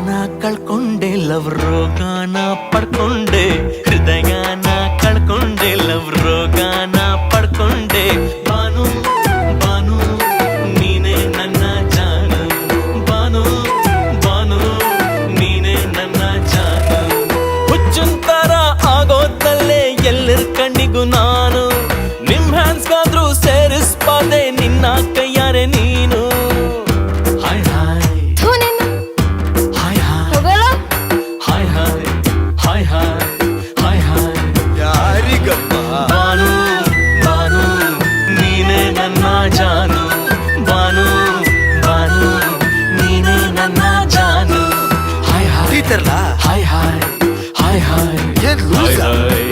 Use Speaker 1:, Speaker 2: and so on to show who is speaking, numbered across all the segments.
Speaker 1: ಹೃದಯನ ಕಳ್ಕೊಂಡೆ ಲವ್ ರೋಗನ ಪಡ್ಕೊಂಡೆ ಹೃದಯನ ಕಳ್ಕೊಂಡೆ ಲವ್ ರೋಗನ ಪಡ್ಕೊಂಡೆ ಬಾನು ಬಾನು ನೀನೇ ನನ್ನ ಜಾನು ಬಾನು ಬಾನು ನೀನೇ ನನ್ನ ಜಾನು ಹುಚ್ಚುಂತರ ಆಗೋದಲ್ಲೇ ಎಲ್ಲರ ಕಣ್ಣಿಗೂ ನಾನು ನಿಮ್ ಹ್ಯಾಂಡ್ಸ್ಗಾದ್ರೂ ಸೇರಿಸ್ಪಾದೆ ನಿನ್ನ ಕೈಯಾರೆ ನೀನು ಬಾನು ಬಾನು ನೀನೇ ನನ್ನ ಜಾನು ಬಾನು ಬಾನು ನೀನೇ ನನ್ನ ಜಾನು hi hi hi hi hi hi hi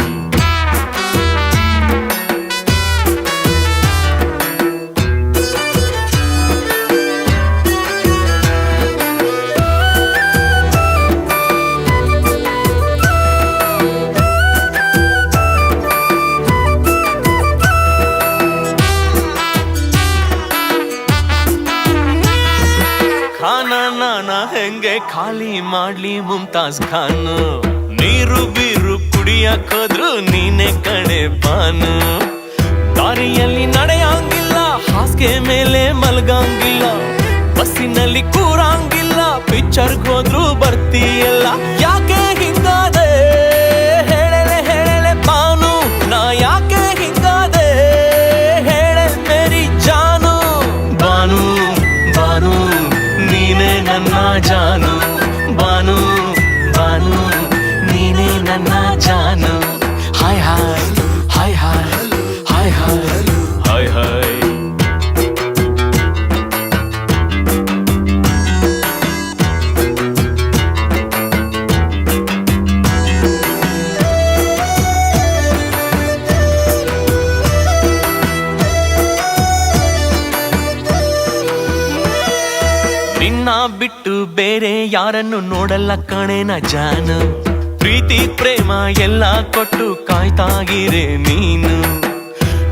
Speaker 1: ನಾನ ಹೆಂಗೆ ಖಾಲಿ ಮಾಡ್ಲಿ ಮುಮ್ತಾಜ್ ಖಾನ್ ನೀರು ಬೀರು ಕುಡಿಯಕೋದ್ರು ನೀನೆ ಕಣೆ ಬಾನು ದಾರಿಯಲ್ಲಿ ನಡೆಯಂಗಿಲ್ಲ ಹಾಸಿಗೆ ಮೇಲೆ ಮಲ್ಗಂಗಿಲ್ಲ ಬಸ್ಸಿನಲ್ಲಿ ಕೂರಂಗಿಲ್ಲ ಪಿಕ್ಚರ್ಗೆ ಹೋದ್ರು ಬರ್ತೀಯಲ್ಲ ಯಾಕೆ ಹಿಂಗಾದೆ ಹೇಳಲೆ ಹೇಳಲೆ ಬಾನು ನಾ ಯಾಕೆ ಹಿಂಗಾದೆ ಹೇಳೆ ಮೇರಿ ಜಾನು ಬಾನು ಬಾನು ನೀನೇ ನನ್ನ ಜಾನು ಬಾನು ಬಾನು ನೀನೇ ನನ್ನ ಜಾನು hi hi hi hi hi hi hi ನಿನ್ನ ಬಿಟ್ಟು ಬೇರೆ ಯಾರನ್ನು ನೋಡಲ್ಲ ಕಣೆನ ಜಾನು ಪ್ರೀತಿ ಪ್ರೇಮ ಎಲ್ಲ ಕೊಟ್ಟು ಕಾಯ್ತಾಗಿರೆ ನೀನು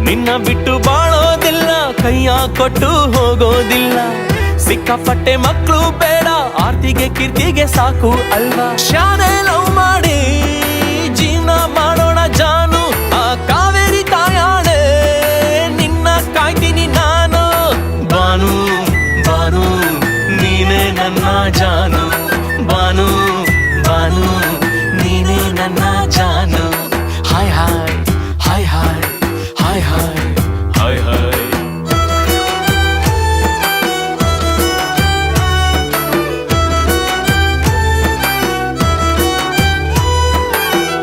Speaker 1: ನಿನ್ನ ಬಿಟ್ಟು ಬಾಳೋದಿಲ್ಲ ಕೈಯ ಕೊಟ್ಟು ಹೋಗೋದಿಲ್ಲ ಸಿಕ್ಕಾಪಟ್ಟೆ ಮಕ್ಕಳು ಬೇಡ ಆರ್ತಿಗೆ ಕೀರ್ತಿಗೆ ಸಾಕು ಅಲ್ವಾ ಶಾನೆ ಲವ್ ಮಾಡಿ ಜೀವನ ಮಾಡೋಣ ಜಾನು ಆ ಕಾವೇರಿ ತಾಯಾಣೆ ನಿನ್ನ ಕಾಯ್ತೀನಿ ನಾನು ಬಾನು ಬಾನು ನೀನೇ ನನ್ನ ಜಾನು ಬಾನು ಬಾನು ನೀನೇ ನನ್ನ ಜಾನು hi hi hi hi hi hi hi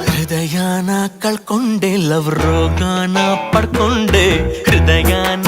Speaker 1: ಹೃದಯನ ಕಳ್ಕೊಂಡೆ ಲವ್ ರೋಗನ ಪಡ್ಕೊಂಡೆ ಹೃದಯನ